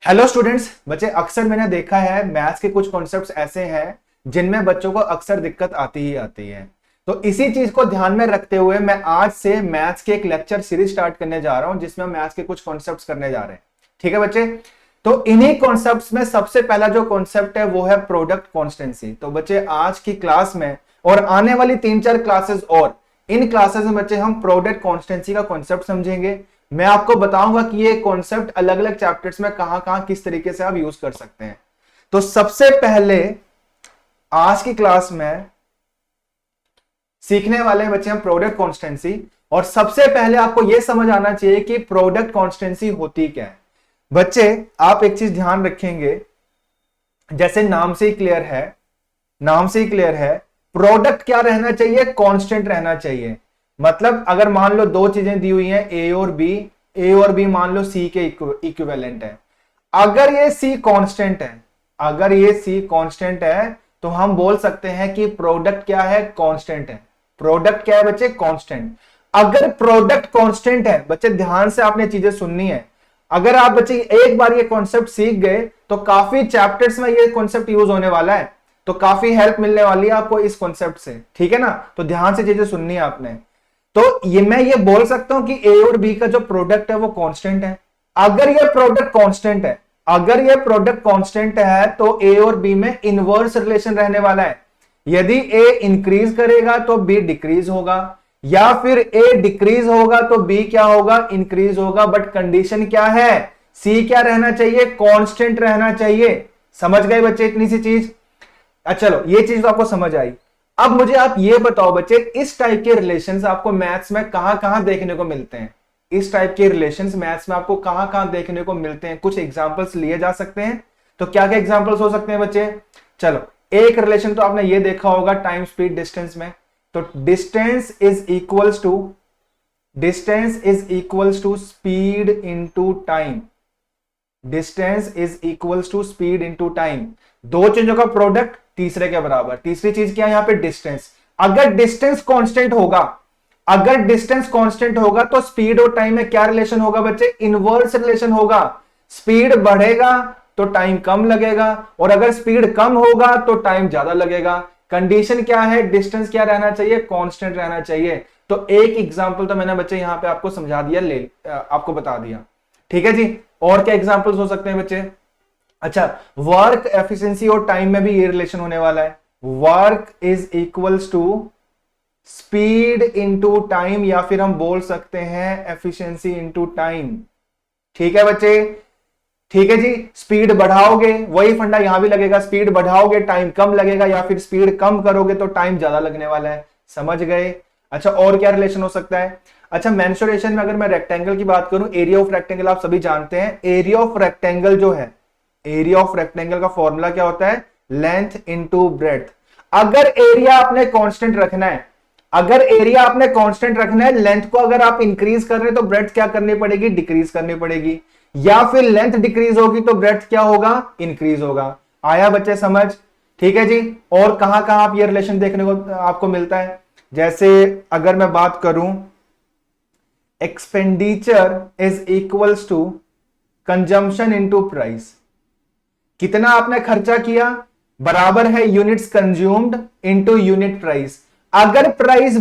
Hello students. बच्चे, अक्सर मैंने देखा है मैथ्स के कुछ कॉन्सेप्ट्स ऐसे हैं जिनमें बच्चों को अक्सर दिक्कत आती ही आती है। तो इसी चीज को ध्यान में रखते हुए मैं आज से मैथ्स के एक लेक्चर सीरीज स्टार्ट करने जा रहा हूं जिसमें मैथ्स के कुछ कॉन्सेप्ट्स करने जा रहे हैं। ठीक है बच्चे? तो इन्हीं कॉन्सेप्ट्स में सबसे पहला जो कॉन्सेप्ट है वो है प्रोडक्ट कॉन्स्टेंसी। तो बच्चे, आज की क्लास में और आने वाली 3-4 क्लासेस और इन क्लासेस में बच्चे हम प्रोडक्ट कॉन्स्टेंसी का कॉन्सेप्ट समझेंगे। मैं आपको बताऊंगा कि ये कॉन्सेप्ट अलग अलग चैप्टर्स में कहां कहां किस तरीके से आप यूज कर सकते हैं। तो सबसे पहले आज की क्लास में सीखने वाले बच्चे हम प्रोडक्ट कॉन्स्टेंसी। और सबसे पहले आपको यह समझ आना चाहिए कि प्रोडक्ट कॉन्स्टेंसी होती क्या है। बच्चे, आप एक चीज ध्यान रखेंगे, जैसे नाम से ही क्लियर है, प्रोडक्ट क्या रहना चाहिए? कांस्टेंट रहना चाहिए। मतलब अगर मान लो दो चीजें दी हुई हैं ए और बी मान लो सी के इक्विवेलेंट है। अगर ये सी कांस्टेंट है तो हम बोल सकते हैं कि प्रोडक्ट क्या है? कांस्टेंट है। प्रोडक्ट क्या है बच्चे? कांस्टेंट। अगर प्रोडक्ट कांस्टेंट है, बच्चे ध्यान से आपने चीजें सुननी है। अगर आप बच्चे एक बार ये कॉन्सेप्ट सीख गए तो काफी चैप्टर्स में ये कॉन्सेप्ट यूज होने वाला है, तो काफी हेल्प मिलने वाली है आपको इस कॉन्सेप्ट से। ठीक है ना? तो ध्यान से चीजें सुननी है आपने। तो ये मैं ये बोल सकता हूं कि ए और बी का जो प्रोडक्ट है वो कांस्टेंट है। अगर ये प्रोडक्ट कांस्टेंट है तो ए और बी में इनवर्स रिलेशन रहने वाला है। यदि ए इंक्रीज करेगा तो बी डिक्रीज होगा, या फिर ए डिक्रीज होगा तो बी क्या होगा? इंक्रीज होगा। बट कंडीशन क्या है? सी क्या रहना चाहिए? कांस्टेंट रहना चाहिए। समझ गए बच्चे इतनी सी चीज? अच्छा, चलो ये चीज तो आपको समझ आई। अब मुझे आप ये बताओ बच्चे, इस टाइप के रिलेशंस आपको मैथ्स में कहां कहां देखने को मिलते हैं? इस टाइप के रिलेशंस मैथ्स में आपको कहां कहां देखने को मिलते हैं? कुछ एग्जांपल्स लिए जा सकते हैं। तो क्या क्या एग्जांपल्स हो सकते हैं बच्चे? चलो, एक रिलेशन तो आपने ये देखा होगा टाइम स्पीड डिस्टेंस में। तो distance is equals to speed into time. Speed into time. दो चीजों का प्रोडक्ट तीसरे के बराबर। तीसरी चीज क्या है यहां पे? डिस्टेंस। अगर डिस्टेंस कांस्टेंट होगा तो स्पीड और टाइम में क्या रिलेशन होगा बच्चे? इनवर्स रिलेशन होगा। स्पीड बढ़ेगा तो टाइम कम लगेगा, और अगर स्पीड कम होगा तो टाइम ज्यादा लगेगा। कंडीशन क्या है? डिस्टेंस क्या रहना चाहिए? कांस्टेंट रहना चाहिए। तो एक एग्जांपल तो मैंने बच्चे यहां पे आपको समझा दिया, आपको बता दिया। ठीक है जी। और क्या एग्जांपल्स हो सकते हैं बच्चे? अच्छा, वर्क एफिशिएंसी और टाइम में भी ये रिलेशन होने वाला है। Work is equals to speed into time, या फिर हम बोल सकते हैं एफिशिएंसी इंटू टाइम। ठीक है बच्चे? ठीक है जी। स्पीड बढ़ाओगे, वही फंडा यहां भी लगेगा, स्पीड बढ़ाओगे टाइम कम लगेगा, या फिर स्पीड कम करोगे तो टाइम ज्यादा लगने वाला है। समझ गए? अच्छा, और क्या रिलेशन हो सकता है? अच्छा, मेंसुरेशन में अगर मैं रेक्टेंगल की बात करूं, एरिया ऑफ रेक्टेंगल आप सभी जानते हैं। एरिया ऑफ रेक्टेंगल जो है, एरिया ऑफ रेक्टेंगल का फॉर्मूला क्या होता है? Length into breadth. अगर एरिया आपने कांस्टेंट रखना है, लेंथ को अगर आप इंक्रीज कर रहे हैं तो ब्रेड्थ क्या करनी पड़ेगी? डिक्रीज करनी पड़ेगी। या फिर लेंथ डिक्रीज होगी तो ब्रेड्थ क्या होगा? इंक्रीज होगा। आया बच्चे समझ? ठीक है जी। और कहां कहां आप ये रिलेशन देखने को आपको मिलता है? जैसे अगर मैं बात करूं, expenditure is equals to consumption into price. कितना आपने खर्चा किया बराबर है units consumed into unit price. अगर प्राइस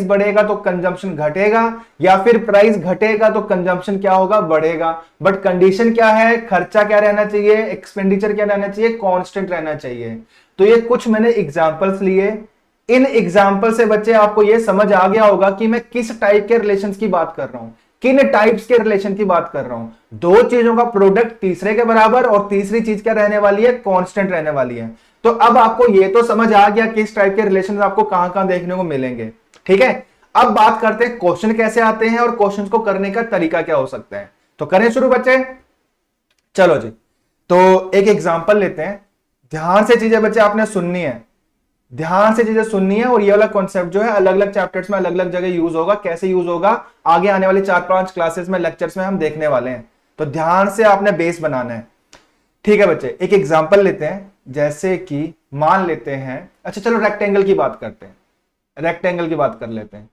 बढ़ेगा तो कंजम्पशन घटेगा, या फिर प्राइस घटेगा तो कंजम्पशन क्या होगा? बढ़ेगा। बट कंडीशन क्या है? खर्चा क्या रहना चाहिए? एक्सपेंडिचर क्या रहना चाहिए? कांस्टेंट रहना चाहिए। तो ये कुछ मैंने एग्जांपल्स लिए। इन एग्जाम्पल से बच्चे आपको यह समझ आ गया होगा कि मैं किस टाइप के रिलेशंस की बात कर रहा हूं, किन टाइप्स के रिलेशन की बात कर रहा हूं। दो चीजों का प्रोडक्ट तीसरे के बराबर, और तीसरी चीज क्या रहने वाली है? कांस्टेंट रहने वाली है। तो अब आपको यह तो समझ आ गया किस टाइप के रिलेशन आपको कहां कहां देखने को मिलेंगे। ठीक है, अब बात करते हैं क्वेश्चन कैसे आते हैं और क्वेश्चन को करने का तरीका क्या हो सकता है। तो करें शुरू बच्चे? चलो जी, तो एक एग्जाम्पल लेते हैं। ध्यान से चीजें बच्चे आपने सुननी है, और ये वाला कॉन्सेप्ट जो है अलग अलग चैप्टर्स में अलग अलग जगह यूज होगा। कैसे यूज होगा आगे आने वाली 4-5 क्लासेस में, लेक्चर्स में हम देखने वाले हैं। तो ध्यान से आपने बेस बनाना है। ठीक है बच्चे, एक एग्जांपल लेते हैं। जैसे कि मान लेते हैं, अच्छा चलो रेक्टेंगल की बात करते हैं, रेक्टेंगल की बात कर लेते हैं।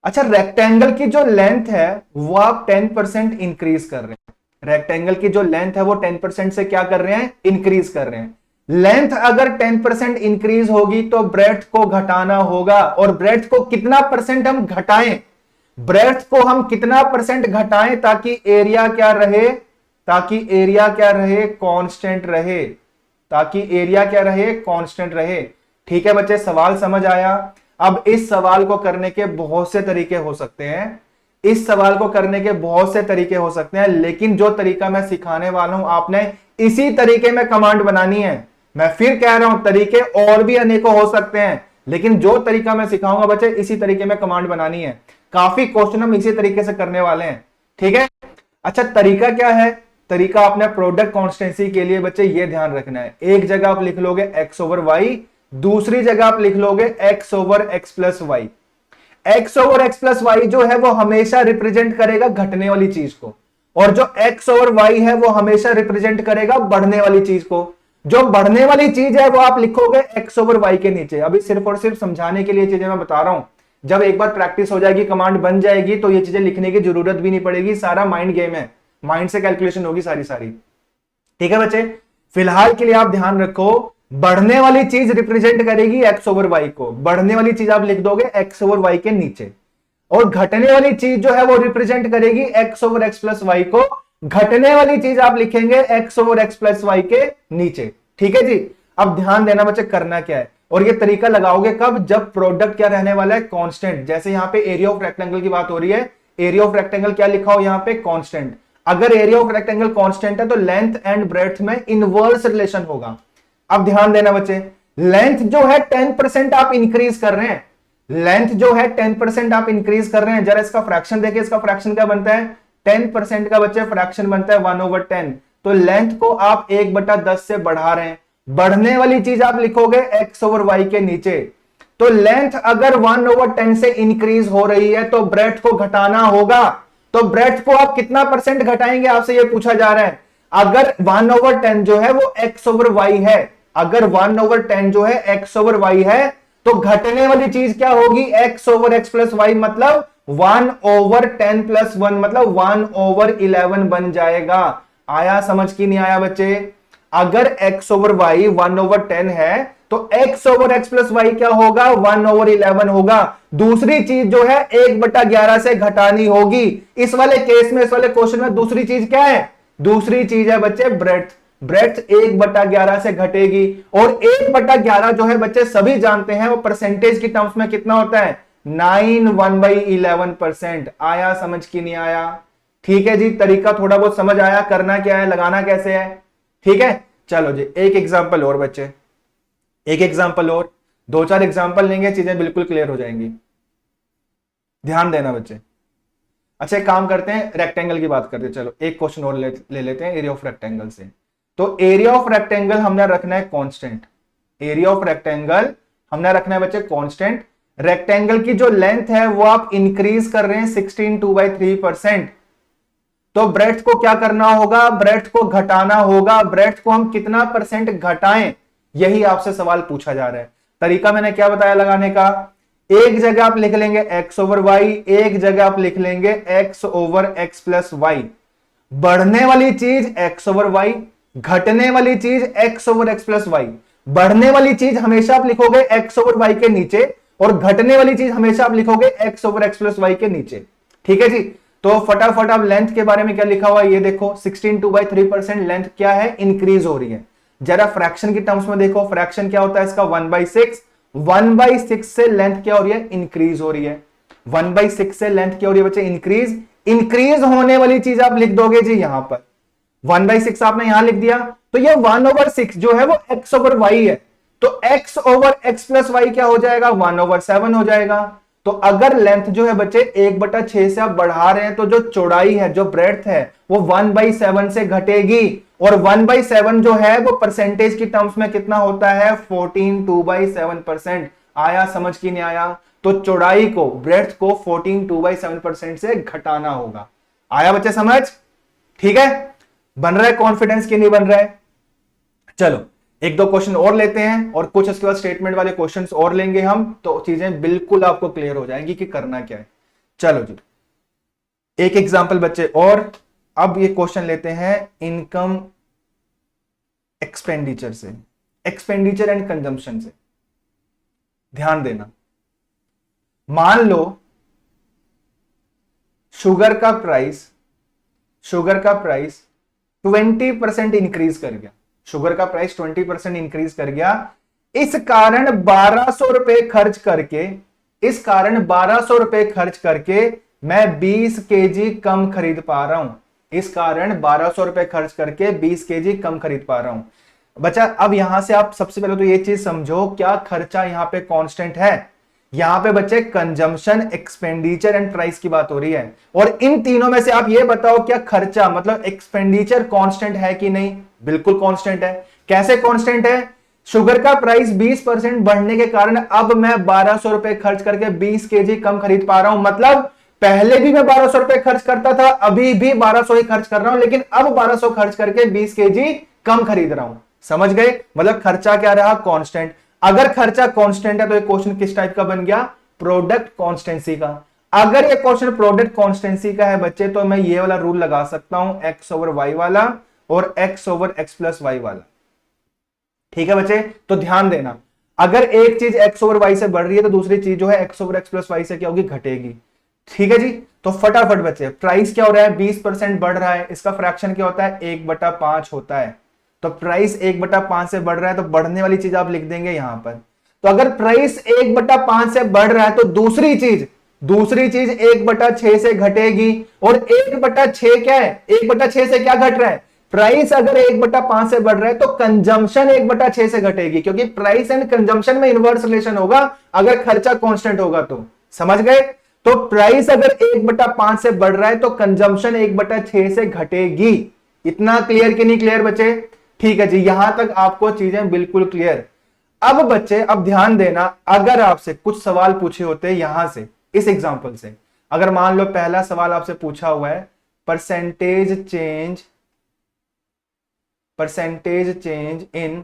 अच्छा, रेक्टेंगल की जो लेंथ है वो आप 10% इंक्रीज कर रहे हैं। रेक्टेंगल की जो लेंथ है वो 10% से क्या कर रहे हैं, इंक्रीज कर रहे हैं। लेंथ अगर 10% इंक्रीज होगी तो ब्रेड्थ को घटाना होगा, और ब्रेड्थ को कितना परसेंट हम घटाएं, ब्रेड्थ को हम कितना परसेंट घटाएं ताकि एरिया क्या रहे, ताकि एरिया क्या रहे, कांस्टेंट रहे, ताकि एरिया क्या रहे, कांस्टेंट रहे। ठीक है बच्चे, सवाल समझ आया। अब इस सवाल को करने के बहुत से तरीके हो सकते हैं, इस सवाल को करने के बहुत से तरीके हो सकते हैं, लेकिन जो तरीका मैं सिखाने वाला हूं आपने इसी तरीके में कमांड बनानी है। मैं फिर कह रहा हूं, तरीके और भी अनेकों हो सकते हैं, लेकिन जो तरीका मैं सिखाऊंगा बच्चे इसी तरीके में कमांड बनानी है। काफी क्वेश्चन हम इसी तरीके से करने वाले हैं। ठीक है, अच्छा तरीका क्या है, तरीका अपने प्रोडक्ट कॉन्स्टेंसी के लिए बच्चे ये ध्यान रखना है, एक जगह आप लिख लोगे एक्स ओवर वाई, दूसरी जगह आप लिख लोगे x over x plus y. X over x plus y जो है वो हमेशा रिप्रेजेंट करेगा घटने वाली चीज को, और जो एक्स ओवर वाई है वो हमेशा रिप्रेजेंट करेगा बढ़ने वाली चीज को। जो बढ़ने वाली चीज है वो आप लिखोगे एक्स ओवर वाई के नीचे। अभी सिर्फ और सिर्फ समझाने के लिए चीजें मैं बता रहा हूं, जब एक बार प्रैक्टिस हो जाएगी, कमांड बन जाएगी, तो ये चीजें लिखने की जरूरत भी नहीं पड़ेगी। सारा माइंड गेम है, माइंड से कैलकुलेशन होगी सारी सारी। ठीक है बच्चे, फिलहाल के लिए आप ध्यान रखो, बढ़ने वाली चीज रिप्रेजेंट करेगी एक्स ओवर वाई को, बढ़ने वाली चीज आप लिख दोगे एक्स ओवर वाई के नीचे, और घटने वाली चीज जो है वो रिप्रेजेंट करेगी x over x plus y को, घटने वाली चीज आप लिखेंगे x over x plus y के नीचे। ठीक है जी, अब ध्यान देना बच्चे करना क्या है, और ये तरीका लगाओगे कब, जब प्रोडक्ट क्या रहने वाला है, कांस्टेंट। जैसे यहां पे एरिया ऑफ रेक्टेंगल की बात हो रही है, एरिया ऑफ रेक्टेंगल क्या लिखा हो यहां पे, कांस्टेंट। अगर एरिया ऑफ रेक्टेंगल कांस्टेंट है तो लेंथ एंड ब्रेड्थ में इनवर्स रिलेशन होगा। अब ध्यान देना बच्चे, लेंथ जो है 10% आप इंक्रीज कर रहे हैं, लेंथ जो है 10% आप इंक्रीज कर रहे हैं। जरा इसका फ्रैक्शन देखिए, इसका फ्रैक्शन क्या बनता है, 10% का बच्चे फ्रैक्शन बनता है 1/10। तो लेंथ को आप 1/10 से बढ़ा रहे हैं, बढ़ने वाली चीज आप लिखोगे एक्स ओवर वाई के नीचे। तो लेंथ अगर 1/10 से इंक्रीज हो रही है तो ब्रेड्थ को घटाना होगा। तो ब्रेड्थ को आप कितना परसेंट घटाएंगे, आपसे यह पूछा जा रहा है। अगर 1/10 जो है वो एक्स ओवर वाई है, अगर 1/10 जो है एक्स ओवर वाई है, तो घटने वाली चीज क्या होगी, x over x plus y, मतलब 1/10 प्लस 1 मतलब 1/11 बन जाएगा। आया समझ की नहीं आया बच्चे, अगर x ओवर वाई 1/10 है तो x over x plus y क्या होगा, 1/11 होगा। दूसरी चीज जो है 1/11 से घटानी होगी। इस वाले केस में, इस वाले क्वेश्चन में दूसरी चीज क्या है, दूसरी चीज है बच्चे ब्रेड्थ। ब्रेड्थ 1/11 से घटेगी, और 1/11 जो है बच्चे सभी जानते हैं वो परसेंटेज की टर्म्स में कितना होता है, 9 1/11%। आया समझ की नहीं आया, ठीक है जी, तरीका थोड़ा बहुत समझ आया, करना क्या है, लगाना कैसे है। ठीक है, चलो जी एक एग्जांपल और बच्चे, एक एग्जांपल और, दो चार एग्जांपल लेंगे, चीजें बिल्कुल क्लियर हो जाएंगी। ध्यान देना बच्चे। अच्छा एक काम करते हैं, रेक्टेंगल की बात करते हैं। चलो एक क्वेश्चन और ले लेते हैं एरिया ऑफ रेक्टेंगल से। तो एरिया ऑफ रेक्टेंगल हमने रखना है कांस्टेंट, एरिया ऑफ रेक्टेंगल हमने रखना है बच्चे कांस्टेंट। रेक्टेंगल की जो लेंथ है वो आप इंक्रीज कर रहे हैं 16/2/3%। तो ब्रेड्थ को क्या करना होगा, ब्रेड्थ को घटाना होगा। ब्रेड्थ को हम कितना परसेंट घटाएं, यही आपसे सवाल पूछा जा रहा है। तरीका मैंने क्या बताया लगाने का, एक जगह आप लिख लेंगे एक्स ओवर वाई, एक जगह आप लिख लेंगे x over x plus y. बढ़ने वाली चीज एक्स ओवर वाई, घटने वाली चीज x over x plus y. बढ़ने वाली चीज हमेशा आप लिखोगे एक्स ओवर वाई के नीचे, और घटने वाली चीज हमेशा आप लिखोगे x over x plus y के नीचे। ठीक है जी, तो फटाफट आप लेंथ के बारे में क्या लिखा हुआ है ये देखो, 16/2/3% लेंथ क्या है, इंक्रीज हो रही है। जरा फ्रैक्शन की टर्म्स में देखो, फ्रैक्शन क्या होता है इसका, 1/6। 1/6 से लेंथ क्या हो रही है, इंक्रीज हो रही है। 1/6 से लेंथ क्या हो रही है बच्चे, इंक्रीज। इंक्रीज होने वाली चीज आप लिख दोगे जी यहां पर, 1/6 आपने यहां लिख दिया, तो ये 1/6 जो है वो x ओवर वाई है। तो x over x plus y क्या हो जाएगा, 1/7 हो जाएगा। तो अगर लेंथ जो है बच्चे 1/6 से आप बढ़ा रहे हैं, तो जो चौड़ाई है, जो ब्रेड्थ है, वो 1/7 से घटेगी। और 1/7 जो है वो परसेंटेज की टर्म्स में कितना होता है, 14/2/7%। आया समझ की नहीं आया, तो चौड़ाई को, ब्रेड्थ को 14/2/7% से घटाना होगा। आया बच्चे समझ, ठीक है, बन रहा है कॉन्फिडेंस की नहीं बन रहा है। चलो एक दो क्वेश्चन और लेते हैं, और कुछ उसके बाद स्टेटमेंट वाले क्वेश्चंस और लेंगे हम, तो चीजें बिल्कुल आपको क्लियर हो जाएंगी कि करना क्या है। चलो जी, एक एग्जांपल बच्चे, और अब ये क्वेश्चन लेते हैं इनकम एक्सपेंडिचर से, एक्सपेंडिचर एंड कंजम्पशन से। ध्यान देना, मान लो शुगर का प्राइस 20% इंक्रीज कर गया, शुगर का प्राइस 20% इंक्रीज कर गया। इस कारण 1200 रुपए खर्च करके, मैं 20 केजी कम खरीद पा रहा हूं। इस कारण 1200 रुपए खर्च करके 20 केजी कम खरीद पा रहा हूं। बच्चा अब यहां से आप सबसे पहले तो ये चीज समझो, क्या खर्चा यहां पे कांस्टेंट है? यहां पे बच्चे कंजम्पशन, एक्सपेंडिचर एंड प्राइस की बात हो रही है, और इन तीनों में से आप ये बताओ क्या खर्चा मतलब एक्सपेंडिचर कांस्टेंट है कि नहीं? बिल्कुल कांस्टेंट है। कैसे कांस्टेंट है? शुगर का प्राइस 20% बढ़ने के कारण अब मैं 1200 रुपए खर्च करके 20 केजी कम खरीद पा रहा हूं। मतलब पहले भी मैं 1200 रुपए खर्च करता था, अभी भी 1200 ही खर्च कर रहा हूं, लेकिन अब 1200 खर्च करके 20 केजी कम खरीद रहा हूं। समझ गए? मतलब खर्चा क्या रहा? कांस्टेंट। अगर खर्चा कांस्टेंट है तो ये क्वेश्चन किस टाइप का बन गया? प्रोडक्ट कांस्टेंसी का। अगर ये क्वेश्चन प्रोडक्ट कांस्टेंसी का है बच्चे, तो मैं ये वाला रूल लगा सकता हूं, x ओवर y वाला और x over x plus y वाला। ठीक है बच्चे, तो ध्यान देना, अगर एक चीज x ओवर y से बढ़ रही है तो दूसरी चीज जो है x over x plus y से क्या होगी? घटेगी। ठीक है जी, तो फटाफट बच्चे, प्राइस क्या हो रहा है? 20% बढ़ रहा है, इसका फ्रैक्शन क्या होता है? 1/5 होता है। तो प्राइस 1/5 से बढ़ रहा है, तो बढ़ने वाली चीज आप लिख देंगे यहां पर। तो अगर प्राइस 1/5 से बढ़ रहा है तो दूसरी चीज 1/6 से घटेगी। और 1/6 क्या है? 1/6 से क्या घट रहा है? प्राइस अगर 1/5 से बढ़ रहा है तो कंजम्पशन 1/6 से घटेगी, क्योंकि प्राइस एंड कंजम्पशन में इनवर्स रिलेशन होगा अगर खर्चा कांस्टेंट होगा तो। समझ गए? तो प्राइस अगर 1/5 से बढ़ रहा है तो कंजम्पशन 1/6 से घटेगी। इतना क्लियर कि नहीं क्लियर बच्चे? ठीक है जी, यहां तक आपको चीजें बिल्कुल क्लियर। अब बच्चे अब ध्यान देना, अगर आपसे कुछ सवाल पूछे होते यहां से, इस एग्जांपल से, अगर मान लो पहला सवाल आपसे पूछा हुआ है परसेंटेज चेंज इन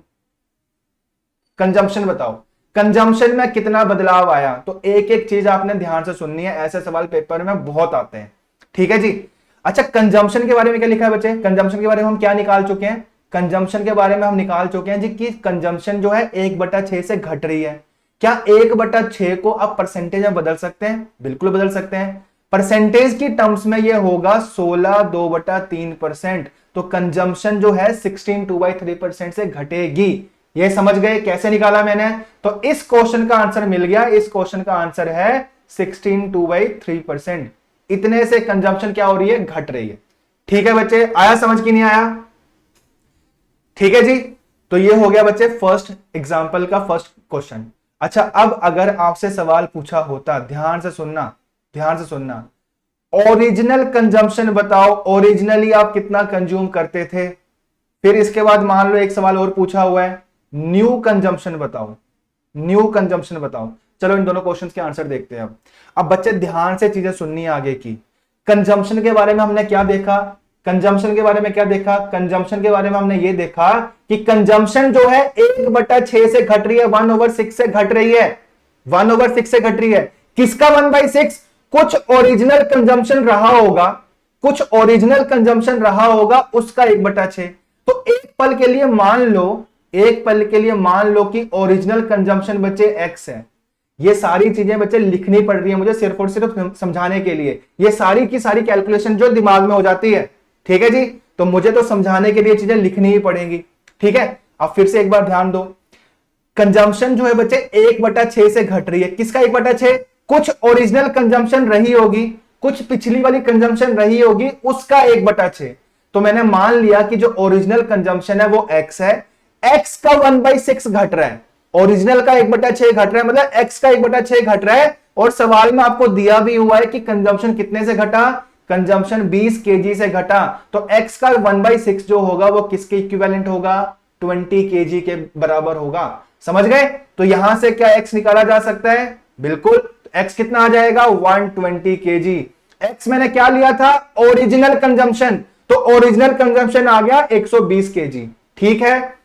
कंजम्पशन बताओ, कंजम्पशन में कितना बदलाव आया। तो एक एक चीज आपने ध्यान से सुननी है, ऐसे सवाल पेपर में बहुत आते हैं। ठीक है जी। अच्छा, कंजम्पशन के बारे में क्या लिखा है बच्चे? कंजम्पशन के बारे में हम क्या निकाल चुके हैं? कंजम्पशन के बारे में हम निकाल चुके हैं जी कि कंजम्पशन जो है 1/6 से घट रही है। क्या 1/6 को आप परसेंटेज में बदल सकते हैं? बिल्कुल बदल सकते हैं। परसेंटेज की टर्म्स में यह होगा 16/2/3%। तो कंजम्पशन जो है 16/2/3% से घटेगी। ये समझ गए कैसे निकाला मैंने? तो इस क्वेश्चन का आंसर मिल गया। इस क्वेश्चन का आंसर है 16/2/3%। इतने से कंजम्पशन क्या हो रही है? घट रही है। ठीक है बच्चे, आया समझ की नहीं आया? ठीक है जी, तो ये हो गया बच्चे फर्स्ट एग्जांपल का फर्स्ट क्वेश्चन। अच्छा, अब अगर आपसे सवाल पूछा होता, ध्यान से सुनना, ध्यान से सुनना, ओरिजिनल कंजम्पशन बताओ, ओरिजिनली आप कितना कंज्यूम करते थे। फिर इसके बाद मान लो एक सवाल और पूछा हुआ है, न्यू कंजम्पशन बताओ, न्यू कंजम्पशन बताओ। चलो इन दोनों क्वेश्चंस के आंसर देखते हैं। अब बच्चे ध्यान से चीजें सुननी है आगे की। कंजम्पशन के बारे में हमने क्या देखा? कंजम्पशन के बारे में क्या देखा? कंजम्पशन के बारे में हमने ये देखा कि कंजम्पशन जो है 1/6 से घट रही है, 1/6 से घट रही है, 1/6 से घट रही है। किसका 1/6? कुछ ओरिजिनल कंजम्पशन रहा होगा, कुछ ओरिजिनल कंजम्पशन रहा होगा, उसका 1/6। तो एक पल के लिए मान लो, एक पल के लिए मान लो कि ओरिजिनल कंजम्पशन बच्चे x है। ये सारी चीजें बच्चे लिखनी पड़ रही है मुझे सिर्फ और सिर्फ समझाने के लिए। ये सारी की सारी कैलकुलेशन जो दिमाग में हो जाती है, ठीक है जी, तो मुझे तो समझाने के लिए चीजें लिखनी ही पड़ेंगी। ठीक है, अब फिर से एक बार ध्यान दो, कंजम्पशन जो है बच्चे 1/6 से घट रही है। किसका 1/6? कुछ ओरिजिनल कंजम्पशन रही होगी, कुछ पिछली वाली कंजम्पशन रही होगी, उसका 1/6। तो मैंने मान लिया कि जो ओरिजिनल कंजम्पशन है वो x है, x का 1/6 घट रहा है, ओरिजिनल का 1/6 घट रहा है, मतलब x का 1/6 घट रहा है। और सवाल में आपको दिया भी हुआ है कि कंजम्पशन कितने से घटा? कंजम्पशन 20 केजी से घटा। तो x का 1/6 जो होगा वो किसके इक्विवेलेंट होगा? 20 केजी के बराबर होगा। समझ गए? तो यहां से क्या x निकाला जा सकता है? बिल्कुल, x कितना आ जाएगा? 120 केजी। x मैंने क्या लिया था? ओरिजिनल कंजम्पशन, तो ओरिजिनल कंजम्पशन आ गया 120 केजी। ठीक है,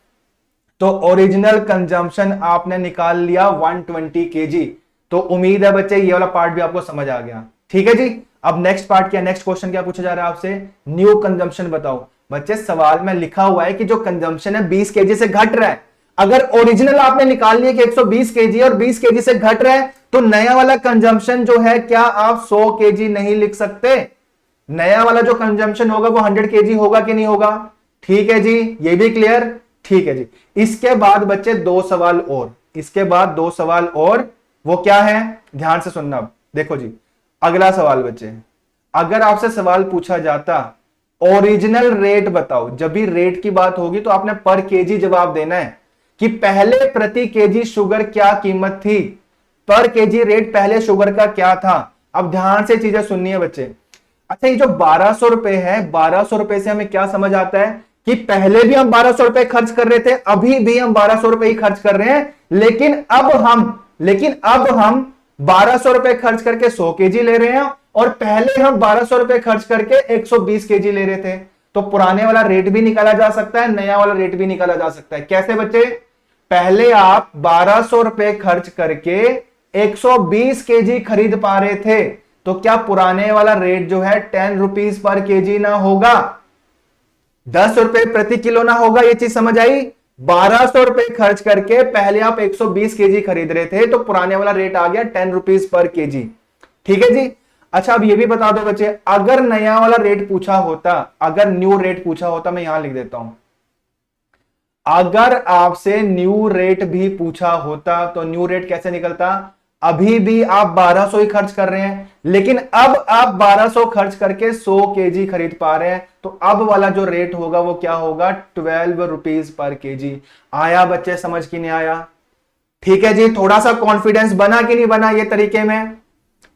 तो ओरिजिनल कंजम्पशन आपने निकाल लिया 120 केजी। तो उम्मीद है बच्चे ये वाला पार्ट भी आपको समझ आ गया। ठीक है जी। अब नेक्स्ट पार्ट क्या, नेक्स्ट क्वेश्चन क्या पूछा जा रहा है आपसे, न्यू कंजम्पशन बताओ। बच्चे सवाल में लिखा हुआ है कि जो कंजम्पशन है 20 केजी से घट रहा है। अगर ओरिजिनल आपने निकाल लिया कि 120 केजी और 20 केजी से घट रहा है, तो नया वाला कंजम्पशन जो है, क्या आप 100 केजी नहीं लिख सकते? नया वाला जो कंजम्पशन होगा वो 100 केजी होगा कि नहीं होगा? ठीक है जी, ये भी क्लियर? ठीक है जी। इसके बाद बच्चे दो सवाल और, इसके बाद दो सवाल और, वो क्या है, ध्यान से सुनना। अब देखो जी, अगला सवाल बच्चे, अगर आपसे सवाल पूछा जाता ओरिजिनल रेट बताओ, जब भी रेट की बात होगी तो आपने पर केजी जवाब देना है कि पहले प्रति केजी शुगर क्या कीमत थी, पर केजी रेट पहले शुगर का क्या था। अब ध्यान से चीजें सुननी है बच्चे। अच्छा, ये जो 1200 रुपए है, 1200 रुपए से हमें क्या समझ आता है कि पहले भी हम 1200 रुपए खर्च कर रहे थे, अभी भी हम 1200 रुपए ही खर्च कर रहे हैं, लेकिन अब हम 1200 रुपए खर्च करके 100 केजी ले रहे हैं, और पहले हम 1200 रुपए खर्च करके 120 केजी ले रहे थे। तो पुराने वाला रेट भी निकाला जा सकता है, नया वाला रेट भी निकाला जा सकता है। कैसे बच्चे? पहले आप 1200 रुपए खर्च करके 120 केजी खरीद पा रहे थे, तो क्या पुराने वाला रेट जो है 10 रुपीज पर केजी ना होगा, 10 रुपए प्रति किलो ना होगा? ये चीज समझ आई? 1200 रुपए खर्च करके पहले आप 120 केजी खरीद रहे थे, तो पुराने वाला रेट आ गया 10 रुपीज पर केजी। ठीक है जी। अच्छा, अब ये भी बता दो बच्चे, अगर नया वाला रेट पूछा होता, अगर न्यू रेट पूछा होता, मैं यहां लिख देता हूं, अगर आपसे न्यू रेट भी पूछा होता तो न्यू रेट कैसे निकलता? अभी भी आप 1200 ही खर्च कर रहे हैं, लेकिन अब आप 1200 खर्च करके 100 केजी खरीद पा रहे हैं, तो अब वाला जो रेट होगा वो क्या होगा? 12 रुपीज पर केजी। आया बच्चे समझ कि नहीं आया? ठीक है जी। थोड़ा सा कॉन्फिडेंस बना कि नहीं बना ये तरीके में?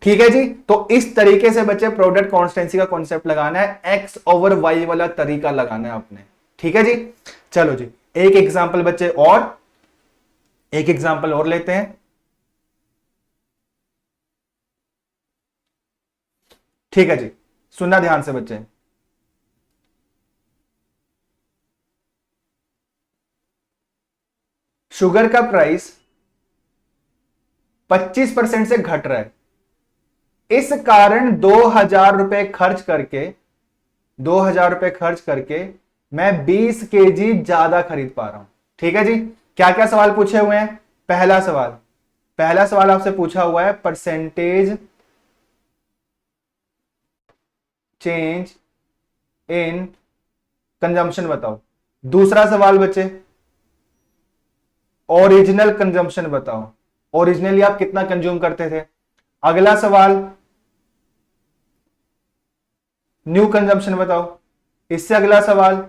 ठीक है जी। तो इस तरीके से बच्चे प्रोडक्ट कॉन्स्टेंसी का कॉन्सेप्ट लगाना है, एक्स ओवर वाई वाला तरीका लगाना है आपने। ठीक है जी। चलो जी, एक एग्जाम्पल बच्चे और, एक एग्जाम्पल और लेते हैं। ठीक है जी, सुनना ध्यान से बच्चे। शुगर का प्राइस 25% से घट रहा है, इस कारण 2000 रुपए खर्च करके, 2000 रुपए खर्च करके मैं 20 केजी ज्यादा खरीद पा रहा हूं। ठीक है जी। क्या क्या सवाल पूछे हुए हैं? पहला सवाल आपसे पूछा हुआ है परसेंटेज चेंज इन कंजम्पशन बताओ। दूसरा सवाल बच्चे, ओरिजिनल कंजम्पशन बताओ, ओरिजिनली आप कितना कंज्यूम करते थे। अगला सवाल न्यू कंजम्पशन बताओ। इससे अगला सवाल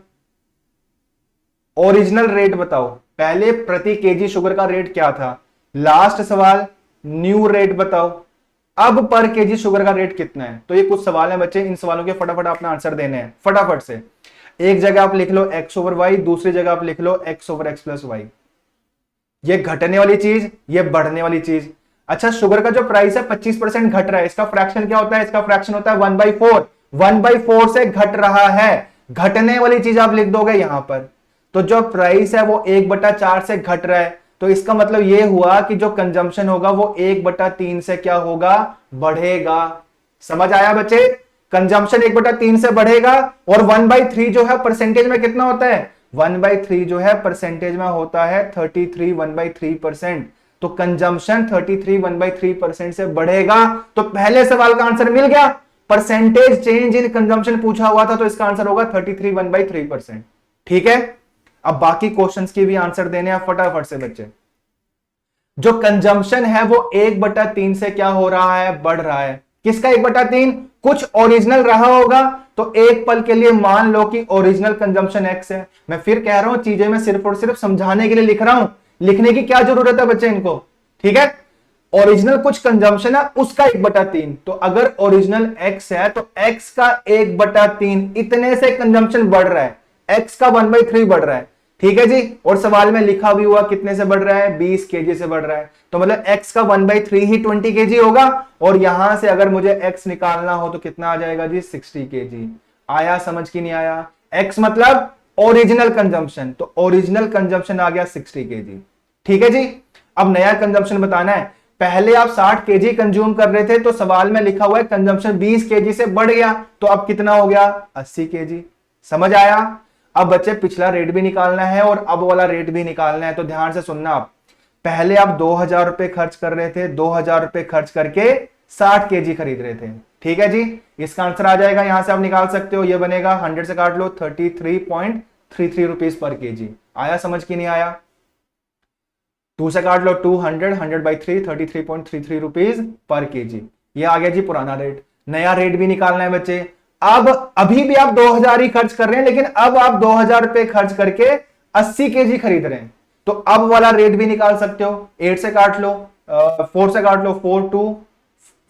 ओरिजिनल रेट बताओ, पहले प्रति केजी शुगर का रेट क्या था। लास्ट सवाल न्यू रेट बताओ, अब पर केजी शुगर का रेट कितना है। तो ये कुछ सवाल हैं बच्चे, इन सवालों के फटाफट अपना आंसर देने हैं फटाफट से। एक जगह आप लिख लो एक्स ओवर वाई, दूसरी जगह आप लिख लो X over x plus Y. ये घटने वाली चीज, ये बढ़ने वाली चीज। अच्छा, शुगर का जो प्राइस है 25% घट रहा है, इसका फ्रैक्शन क्या होता है? इसका फ्रैक्शन होता है 1/4। 1/4 से घट रहा है, घटने वाली चीज आप लिख दोगे यहां पर। तो जो प्राइस है वो 1/4 से घट रहा है, तो इसका मतलब यह हुआ कि जो कंजम्पशन होगा वो 1/3 से क्या होगा? बढ़ेगा। समझ आया बच्चे? कंजम्पशन 1/3 से बढ़ेगा, और 1/3 जो है परसेंटेज में कितना होता है? 1/3 जो है परसेंटेज में होता है 33 1/3%। तो कंजम्पशन 33 1/3% से बढ़ेगा। तो पहले सवाल का आंसर मिल गया, परसेंटेज चेंज इन कंजम्पशन पूछा हुआ था, तो इसका आंसर होगा 33 1/3%। ठीक है। अब बाकी क्वेश्चंस के भी आंसर देने हैं फटाफट से बच्चे। जो कंजम्पशन है वो 1/3 से क्या हो रहा है? बढ़ रहा है। किसका 1/3? कुछ ओरिजिनल रहा होगा, तो एक पल के लिए मान लो कि ओरिजिनल कंजम्पशन एक्स है। मैं फिर कह रहा हूं, चीजें मैं सिर्फ और सिर्फ समझाने के लिए लिख रहा हूं, लिखने की क्या जरूरत है बच्चे इनको? ठीक है। ओरिजिनल कुछ कंजम्पशन है, उसका 1/3। तो अगर ओरिजिनल एक्स है तो एक्स का 1/3, इतने से कंजम्पशन बढ़ रहा है, एक्स का 1/3 बढ़ रहा है। ठीक है जी। और सवाल में लिखा भी हुआ कितने से बढ़ रहा है? 20 केजी से बढ़ रहा है। तो मतलब x का 1/3 ही 20 केजी होगा, और यहां से अगर मुझे x निकालना हो तो कितना आ जाएगा जी? 60 केजी। आया समझ की नहीं आया? x मतलब ओरिजिनल कंजम्पशन, तो ओरिजिनल कंजम्पशन आ गया 60 केजी। ठीक है जी। अब नया कंजम्पशन बताना है। पहले आप 60 केजी कंज्यूम कर रहे थे, तो सवाल में लिखा हुआ है कंजम्पशन 20 केजी से बढ़ गया, तो अब कितना हो गया 80 केजी। समझ आया? अब बच्चे पिछला रेट भी निकालना है और अब वाला रेट भी निकालना है, तो ध्यान से सुनना। आप पहले आप 2000 रुपए खर्च कर रहे थे, 2000 रुपए खर्च करके 60 केजी खरीद रहे थे। ठीक है जी, इसका आंसर आ जाएगा, यहां से आप निकाल सकते हो, ये बनेगा 100 से काट लो 33.33 रुपीज पर केजी। आया समझ की नहीं आया? 2 से काट लो 200, 100 बाई 3, 33.33 रुपीज पर केजी। ये आ गया जी पुराना रेट। नया रेट भी निकालना है बच्चे। अब अभी भी आप 2000 ही खर्च कर रहे हैं, लेकिन अब आप 2000 रुपए खर्च करके 80 केजी खरीद रहे हैं, तो अब वाला रेट भी निकाल सकते हो। 8 से काट लो, 4 से काट लो, 4 2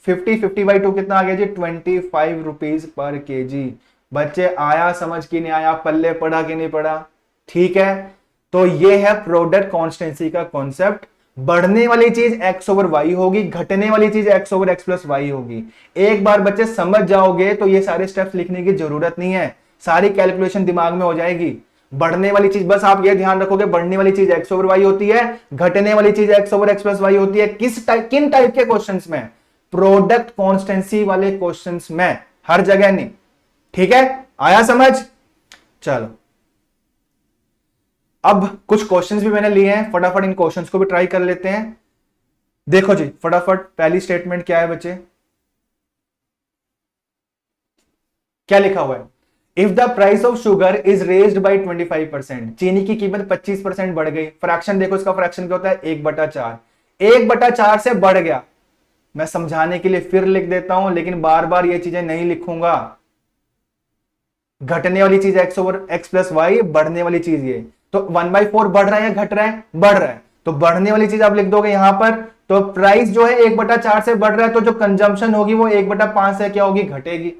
50, 50 बाई 2 कितना आ गया जी 25 रुपीज पर केजी। बच्चे आया समझ की नहीं आया? पल्ले पड़ा कि नहीं पड़ा? ठीक है, तो ये है प्रोडक्ट कॉन्स्टेंसी का कॉन्सेप्ट। बढ़ने वाली चीज एक्स ओवर वाई होगी, घटने वाली चीज x over x plus y होगी। एक बार बच्चे समझ जाओगे तो ये सारे स्टेप्स लिखने की जरूरत नहीं है, सारी कैलकुलेशन दिमाग में हो जाएगी। बढ़ने वाली चीज बस आप ये ध्यान रखोगे, बढ़ने वाली चीज एक्स ओवर वाई होती है, घटने वाली चीज x over x plus y होती है। किन टाइप के क्वेश्चंस में? प्रोडक्ट कॉन्स्टेंसी वाले क्वेश्चंस में, हर जगह नहीं। ठीक है, आया समझ? चलो, अब कुछ क्वेश्चंस भी मैंने लिए हैं, फटाफट इन क्वेश्चंस को भी ट्राई कर लेते हैं। देखो जी फटाफट, पहली स्टेटमेंट क्या है बच्चे? क्या लिखा हुआ है? If the price of sugar is raised by 25%, चीनी की कीमत 25% बढ़ गई। फ्रैक्शन देखो, इसका फ्रैक्शन क्या होता है? 1/4। 1/4 से बढ़ गया। मैं समझाने के लिए फिर लिख देता हूं, लेकिन बार बार ये चीजें नहीं लिखूंगा। घटने वाली चीज x over x plus y, बढ़ने वाली चीज ये। तो 1/4 बढ़ रहा है या घट रहा है? बढ़ रहा है। तो बढ़ने वाली चीज आप लिख दोगे यहां पर। तो प्राइस जो है 1/4 से बढ़ रहा है, तो जो कंजम्पशन होगी वो 1/5 से क्या होगी? घटेगी।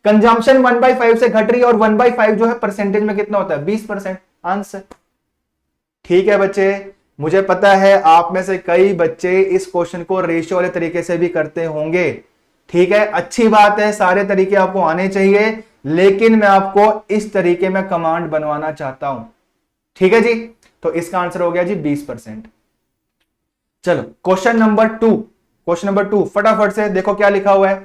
कंजम्पशन 1/5 से घट रही है, और 1/5 जो है परसेंटेज में कितना होता है? 20%। आंसर। ठीक है बच्चे, मुझे पता है आप में से कई बच्चे इस क्वेश्चन को रेशियो वाले तरीके से भी करते होंगे। ठीक है, अच्छी बात है, सारे तरीके आपको आने चाहिए, लेकिन मैं आपको इस तरीके में कमांड बनवाना चाहता हूं। ठीक है जी, तो इसका आंसर हो गया जी 20%। चलो क्वेश्चन नंबर 2 फटाफट से देखो क्या लिखा हुआ है।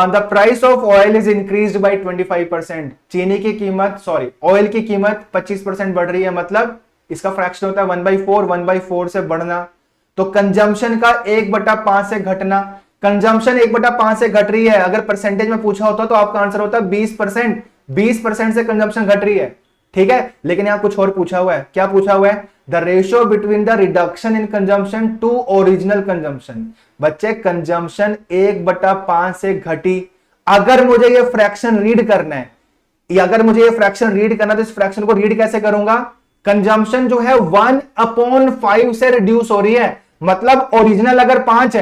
The price of oil is increased by 25%। चीनी की कीमत, ऑयल की कीमत 25% बढ़ रही है, मतलब इसका फ्रैक्शन होता है 1/4, 1/4 से बढ़ना। तो कंजम्पशन का 1/5 से घटना। कंजम्पशन 1/5 से घट रही है, अगर परसेंटेज में पूछा होता तो आपका आंसर होता 20%। 20% से कंजम्पशन घट रही है। ठीक है, लेकिन यहां कुछ और पूछा हुआ है। क्या पूछा हुआ है? The ratio between the reduction in consumption to original consumption. बच्चे कंजम्पशन 1/5 से घटी। अगर मुझे ये फ्रैक्शन रीड करना है, तो इस फ्रैक्शन को रीड कैसे करूंगा? कंजम्पशन जो है 1/5 से रिड्यूस हो रही है, मतलब ओरिजिनल अगर 5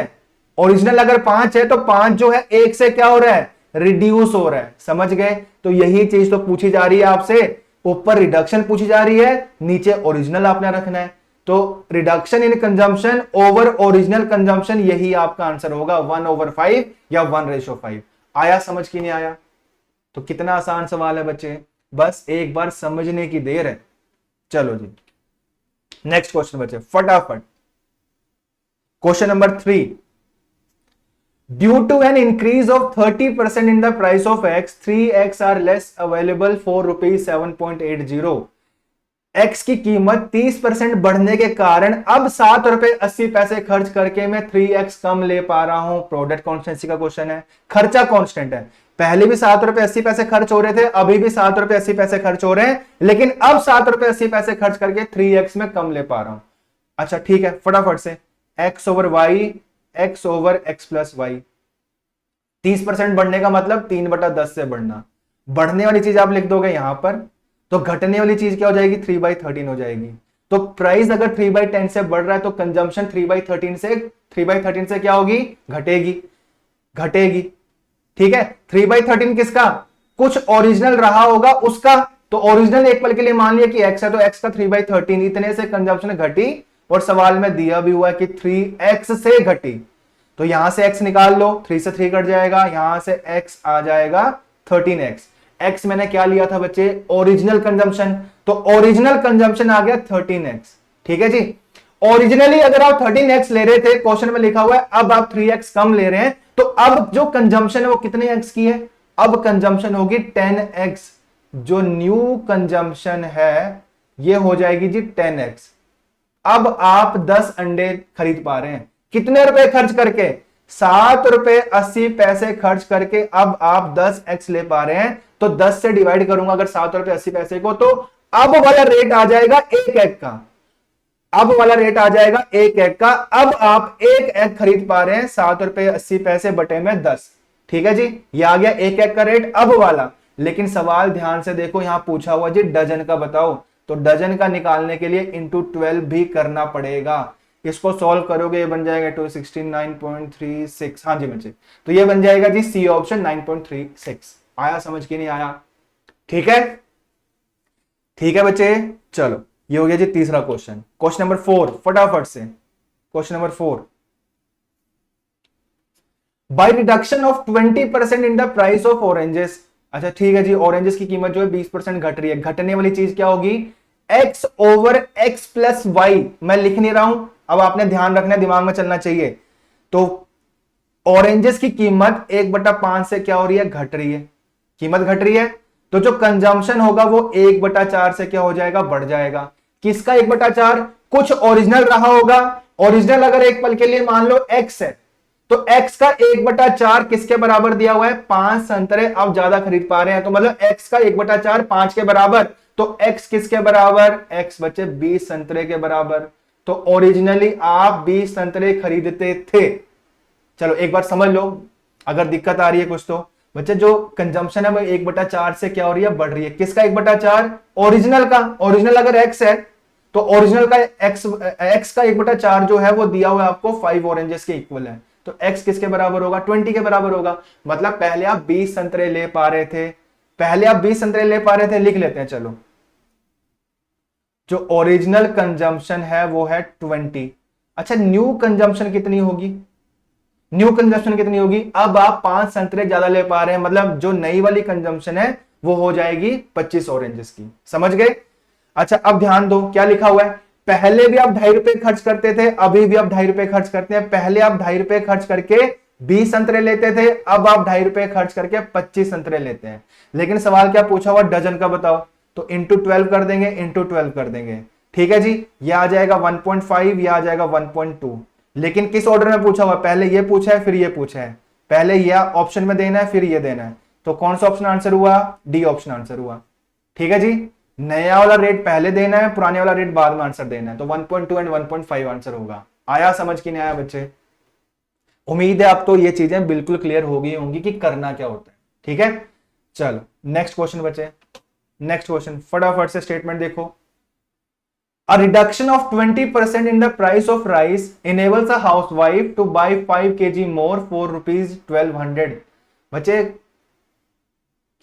है, तो 5 जो है 1 से क्या हो रहा है? रिड्यूस हो रहा है। समझ गए? तो यही चीज तो पूछी जा रही है आपसे। ऊपर रिडक्शन पूछी जा रही है, नीचे ओरिजिनल आपने रखना है। तो reduction in consumption over original consumption, यही आपका आंसर होगा 1/5 या 1/5। आया समझ की नहीं आया? तो कितना आसान सवाल है बच्चे, बस एक बार समझने की देर है। चलो जी नेक्स्ट क्वेश्चन बच्चे फटाफट। Question number 3, due to an increase of 30% in the price of x, 3x are less available for rupees 7.80। x की कीमत 30% बढ़ने के कारण अब 7 रुपए 80 पैसे खर्च करके मैं 3x कम ले पा रहा हूं। प्रोडक्ट कॉन्स्टेंसी का क्वेश्चन है, खर्चा कांस्टेंट है। पहले भी 7 रुपए 80 पैसे खर्च हो रहे थे, अभी भी 7 रुपए 80 पैसे खर्च हो रहे हैं, लेकिन अब 7 रुपए 80 पैसे खर्च करके 3x में कम ले पा रहा हूं। अच्छा ठीक है, फटाफट से x over y, x over x plus y. 30% बढ़ने का मतलब 3/10 से बढ़ना। बढ़ने वाली चीज आप लिख दोगे यहां पर, तो घटने वाली चीज क्या हो जाएगी? 3/13 हो जाएगी। तो प्राइस अगर 3/10 से बढ़ रहा है, तो कंजम्पशन 3/13 से क्या होगी? घटेगी। ठीक है, 3/13 किसका? कुछ ओरिजिनल रहा होगा उसका। तो ओरिजिनल एक पल के लिए मान लिया कि x है, तो x का 3/13, इतने से कंजम्पशन घटी, और सवाल में दिया भी हुआ है कि 3x से घटी। तो यहां से x निकाल लो, 3 से 3 कट जाएगा, यहां से x आ जाएगा 13x। x मैंने क्या लिया था बच्चे? Original consumption. तो ओरिजिनल कंजम्पशन आ गया 13x। ठीक है जी, ओरिजिनली अगर आप 13x ले रहे थे, क्वेश्चन में लिखा हुआ है, अब आप 3x कम ले रहे हैं, तो अब जो कंजम्पशन है वो कितने x की है? अब कंजम्पशन होगी 10x। जो न्यू कंजम्पशन है ये हो जाएगी जी 10x। अब आप 10 अंडे खरीद पा रहे हैं कितने रुपए खर्च करके? 7 रुपए 80 पैसे खर्च करके अब आप 10x ले पा रहे हैं। तो 10 से डिवाइड करूंगा अगर 7 रुपए 80 पैसे को, तो अब वाला रेट आ जाएगा एक एग का। अब वाला रेट आ जाएगा एक एग का। अब आप एक एग खरीद पा रहे हैं 7 रुपए 80 पैसे बटे में 10। ठीक है जी, ये आ गया एक एग का रेट अब वाला। लेकिन सवाल ध्यान से देखो, यहां पूछा हुआ जी डजन का बताओ, तो डजन का निकालने के लिए इंटू 12 भी करना पड़ेगा। इसको सॉल्व करोगे ये बन जाएगा 269.36। हाँ जी बच्चे, तो ये बन जाएगा जी सी ऑप्शन 9.36। आया समझ के नहीं आया? ठीक है, ठीक है बच्चे, चलो ये हो गया जी तीसरा क्वेश्चन। क्वेश्चन नंबर 4 फटाफट से, question number 4, by reduction of 20% in the price of oranges. अच्छा ठीक है जी, ऑरेंजेस की कीमत जो है 20% घट रही है। घटने वाली चीज क्या होगी? x over x plus y. मैं लिख नहीं रहा हूं, अब आपने ध्यान रखना है, दिमाग में चलना चाहिए। तो ऑरेंजेस की कीमत 1/5 से क्या हो रही है? घट रही है, कीमत घट रही है। तो जो कंजम्पशन होगा वो 1/4 से क्या हो जाएगा? बढ़ जाएगा। किसका 1/4? कुछ ओरिजिनल रहा होगा। ओरिजिनल अगर एक पल के लिए मान लो x है, तो x का 1/4 किसके बराबर दिया हुआ है? 5 संतरे आप ज्यादा खरीद पा रहे हैं, तो मतलब x का 1/4 5 के बराबर। तो x किसके बराबर? x बच्चे 20 संतरे के बराबर। तो ओरिजिनली आप 20 संतरे खरीदते थे। चलो एक बार समझ लो, अगर दिक्कत आ रही है कुछ तो। बच्चे जो कंजम्पशन है वो 1/4 से क्या हो रही है? बढ़ रही है। किसका 1/4? ओरिजिनल का। ओरिजिनल अगर x है तो ओरिजिनल का x का 1/4 जो है वो दिया हुआ है आपको 5 ऑरेंजेस के इक्वल है। तो x किसके बराबर होगा? 20 के बराबर होगा। मतलब पहले आप 20 संतरे ले पा रहे थे, पहले आप 20 संतरे ले पा रहे थे, लिख लेते हैं चलो। जो ओरिजिनल कंजम्पशन है वो है 20। अच्छा न्यू कंजम्पशन कितनी होगी? न्यू कंजम्पशन कितनी होगी? अब आप 5 संतरे ज्यादा ले पा रहे हैं, मतलब जो नई वाली कंजम्पशन है वो हो जाएगी 25 ऑरेंजेस की। समझ गए? अच्छा अब ध्यान दो क्या लिखा हुआ है। पहले भी आप 2.5 रुपए खर्च करते थे, अभी भी आप 2.5 रुपए खर्च करते हैं। पहले आप 2.5 रुपए खर्च करके 20 संतरे लेते थे, अब आप 2.5 रुपए खर्च करके 25 संतरे लेते हैं। लेकिन सवाल क्या पूछा हुआ? डजन का बताओ। तो इंटू 12 कर देंगे, इंटू 12 कर देंगे। ठीक है जी, ये आ जाएगा 1.5, ये आ जाएगा 1.2। लेकिन किस ऑर्डर में पूछा हुआ? पहले ये पूछा है फिर ये पूछा है, पहले ये ऑप्शन में देना है फिर ये देना है। तो कौन सा ऑप्शन आंसर हुआ? डी ऑप्शन आंसर हुआ। ठीक है जी, नया वाला रेट पहले देना है, पुराने वाला रेट बाद में आंसर देना है। तो 1.2 एंड 1.5 आंसर होगा। आया समझ की नहीं आया बच्चे? उम्मीद है अब तो ये चीजें बिल्कुल क्लियर हो गई होंगी कि करना क्या होता है। ठीक है, चलो नेक्स्ट क्वेश्चन बच्चे, नेक्स्ट क्वेश्चन फटाफट से स्टेटमेंट देखो। A reduction of 20% in the price of rice enables a housewife to buy 5 kg more for rupees 1200। बच्चे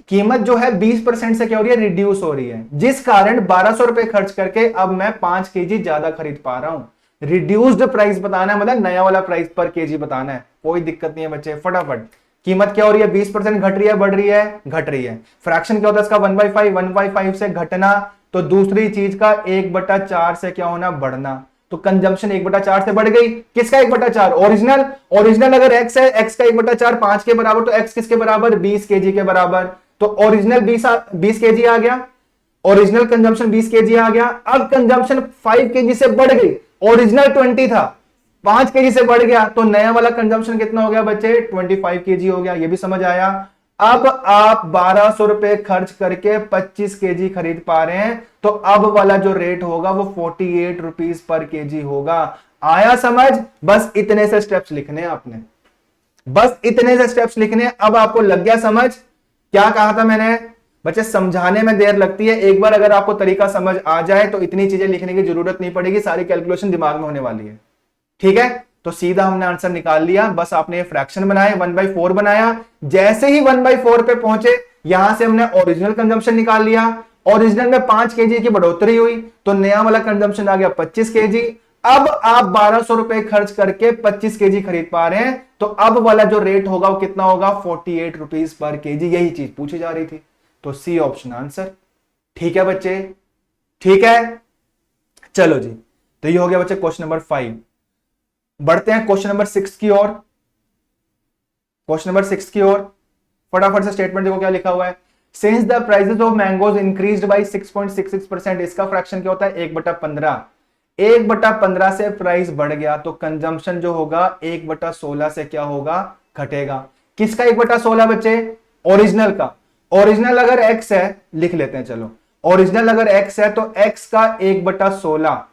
कीमत जो है 20% से क्या हो रही है? रिड्यूस हो रही है, जिस कारण 1200 रुपए खर्च करके अब मैं 5 केजी ज्यादा खरीद पा रहा हूं। रिड्यूस्ड प्राइस बताना है, मतलब नया वाला प्राइस पर केजी बताना है। कोई दिक्कत नहीं है बच्चे, फटाफट। कीमत क्या हो रही है? 20% घट रही है, बढ़ रही है? घट रही है। फ्रैक्शन क्या होता है इसका? 1/5। 1/5 से घटना, तो दूसरी चीज का 1/4 से क्या होना? बढ़ना। तो कंजम्पशन 1/4 से बढ़ गई। किसका 1/4? ओरिजिनल। ओरिजिनल अगर x है, x का 1/4 5 के बराबर, तो x किसके बराबर? 20 केजी के बराबर। तो ओरिजिनल 20 केजी आ गया, ओरिजिनल कंजम्पशन 20 केजी आ गया। अब कंजम्पशन 5 केजी से बढ़ गई, ओरिजिनल 20 था, 5 केजी से बढ़ गया, तो नया वाला कंजम्पशन कितना हो गया बच्चे? 25 केजी हो गया। ये भी समझ आया? अब आप 1200 रुपए खर्च करके 25 केजी खरीद पा रहे हैं, तो अब वाला जो रेट होगा वो 48 रुपीज पर केजी होगा। आया समझ? बस इतने से स्टेप्स लिखने हैं आपने, बस इतने से स्टेप्स लिखने। अब आपको लग गया समझ? क्या कहा था मैंने बच्चे? समझाने में देर लगती है, एक बार अगर आपको तरीका समझ आ जाए तो इतनी चीजें लिखने की जरूरत नहीं पड़ेगी, सारी कैलकुलेशन दिमाग में होने वाली है। ठीक है, तो सीधा हमने आंसर निकाल लिया। बस आपने ये फ्रैक्शन बनाए, 1/4 बनाया। जैसे ही 1/4 पे पहुंचे, यहां से हमने ओरिजिनल कंजम्पशन निकाल लिया। ओरिजिनल में 5 केजी की बढ़ोतरी हुई, तो नया वाला कंजम्पशन आ गया 25 केजी। अब आप 1200 रुपए खर्च करके 25 केजी खरीद पा रहे हैं, तो अब वाला जो रेट होगा वो कितना होगा? 48 रुपीज पर केजी। यही चीज पूछी जा रही थी, तो सी ऑप्शन आंसर। ठीक है बच्चे, ठीक है, चलो जी। तो ये हो गया बच्चे क्वेश्चन नंबर 5। बढ़ते हैं क्वेश्चन नंबर 6 की ओर। क्वेश्चन नंबर 6 की ओर फटाफट से स्टेटमेंट देखो क्या लिखा हुआ है। Since the prices of mangoes increased by 6.66%, इसका फ्रैक्शन क्या होता है 1/15। 1/15 से प्राइस बढ़ गया तो कंजम्पशन जो होगा 1/16 से क्या होगा, घटेगा। किसका 1/16 बच्चे? ओरिजिनल का। ओरिजिनल अगर x है, लिख लेते हैं चलो, ओरिजिनल अगर x है तो x का 1/16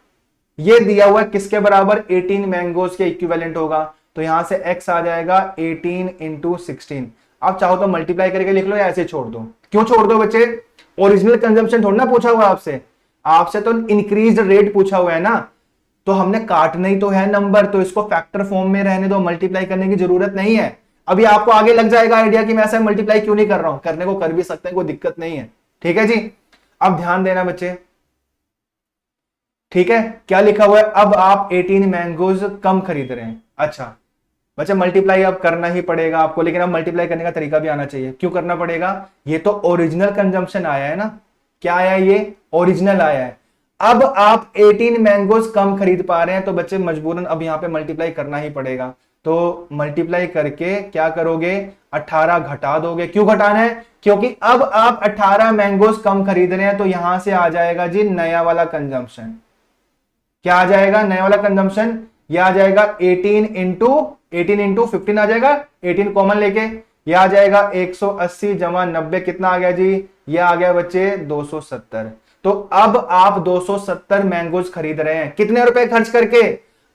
ये दिया हुआ है किसके बराबर, 18 मैंगोज के इक्विवेलेंट होगा। तो यहां से x आ जाएगा 18 इंटू 16। आप चाहो तो मल्टीप्लाई करके लिख लो या ऐसे छोड़ दो। क्यों छोड़ दो बच्चे? ओरिजिनल कंजम्पशन थोड़ा ना पूछा हुआ आपसे, आपसे तो इंक्रीज रेट पूछा हुआ है ना, तो हमने काटना ही तो है नंबर, तो इसको फैक्टर फॉर्म में रहने दो, मल्टीप्लाई करने की जरूरत नहीं है। अभी आपको आगे लग जाएगा आइडिया कि मैं ऐसा मल्टीप्लाई क्यों नहीं कर रहा हूं, करने को कर भी सकते हैं, कोई दिक्कत नहीं है। ठीक है जी, अब ध्यान देना बच्चे। ठीक है, क्या लिखा हुआ है, अब आप 18 मैंगोज कम खरीद रहे हैं। अच्छा बच्चे मल्टीप्लाई अब करना ही पड़ेगा आपको, लेकिन अब मल्टीप्लाई करने का तरीका भी आना चाहिए। क्यों करना पड़ेगा? ये तो ओरिजिनल कंजम्पशन आया है ना, क्या आया है, ये ओरिजिनल आया है। अब आप 18 मैंगोज कम खरीद पा रहे हैं तो बच्चे मजबूरन अब यहां पे मल्टीप्लाई करना ही पड़ेगा। तो मल्टीप्लाई करके क्या करोगे, 18 घटा दोगे। क्यों घटाना है? क्योंकि अब आप 18 मैंगोज कम खरीद रहे हैं, तो यहां से आ जाएगा जी नया वाला कंजम्पशन। क्या आ जाएगा नया वाला कंजम्पशन? यह आ जाएगा 18 इंटू 15 आ जाएगा, 18 कॉमन लेके यह आ जाएगा 180 जमा 90 कितना आ गया जी, यह आ गया बच्चे 270। तो अब आप 270 मैंगोज खरीद रहे हैं, कितने रुपए खर्च करके?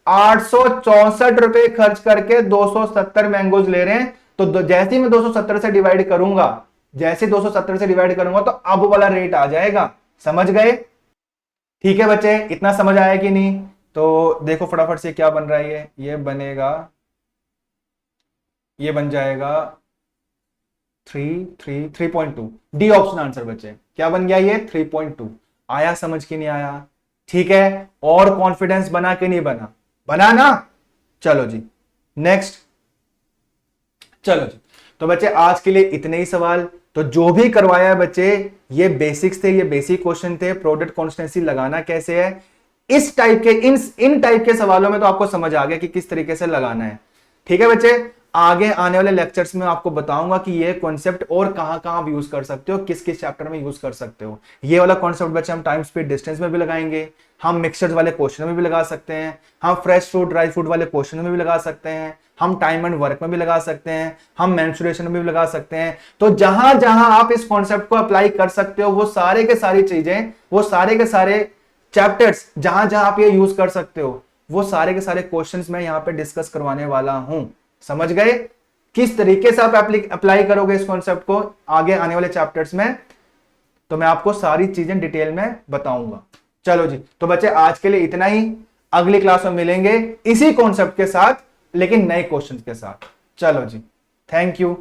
864 रुपए खर्च करके 270 मैंगोज ले रहे हैं। तो जैसे ही मैं 270 से डिवाइड करूंगा, जैसे 270 से डिवाइड करूंगा तो अब वाला रेट आ जाएगा। समझ गए? ठीक है बच्चे, इतना समझ आया कि नहीं? तो देखो फटाफट से क्या बन रहा है, ये बनेगा, ये बन जाएगा 3.2। डी ऑप्शन आंसर बच्चे, क्या बन गया ये 3.2। आया समझ कि नहीं आया? ठीक है, और कॉन्फिडेंस बना कि नहीं बना? बना ना? चलो जी नेक्स्ट। चलो जी, तो बच्चे आज के लिए इतने ही सवाल। तो जो भी करवाया है बच्चे, ये बेसिक्स थे, ये बेसिक क्वेश्चन थे। प्रोडक्ट कॉन्स्टेंसी लगाना कैसे है, इस टाइप के इन टाइप के सवालों में तो आपको समझ आ गया कि किस तरीके से लगाना है। ठीक है बच्चे, आगे आने वाले लेक्चर्स में आपको बताऊंगा कि ये कॉन्सेप्ट और कहां कहां आप यूज कर सकते हो, किस किस चैप्टर में यूज कर सकते हो। ये वाला कॉन्सेप्ट बच्चे हम टाइम स्पीड डिस्टेंस में भी लगाएंगे, हम मिक्सचर्स वाले क्वेश्चन में भी लगा सकते हैं, हम फ्रेश फ्रूट ड्राई फ्रूट वाले क्वेश्चन में भी लगा सकते हैं, हम टाइम एंड वर्क में भी लगा सकते हैं, हम मेंस्ट्रुएशन में भी लगा सकते हैं। तो जहां जहां आप इस कॉन्सेप्ट को अप्लाई कर सकते हो, वो सारे के सारी चीजें, वो सारे के सारे चैप्टर्स जहां जहां आप ये यूज कर सकते हो, वो सारे के सारे क्वेश्चंस मैं यहां पे डिस्कस करवाने वाला हूं। समझ गए? किस तरीके से आप अप्लाई करोगे इस कॉन्सेप्ट को आगे आने वाले चैप्टर्स में, तो मैं आपको सारी चीजें डिटेल में बताऊंगा। चलो जी, तो बच्चे आज के लिए इतना ही। अगली क्लास में मिलेंगे इसी कॉन्सेप्ट के साथ, लेकिन नए क्वेश्चंस के साथ। चलो जी, थैंक यू।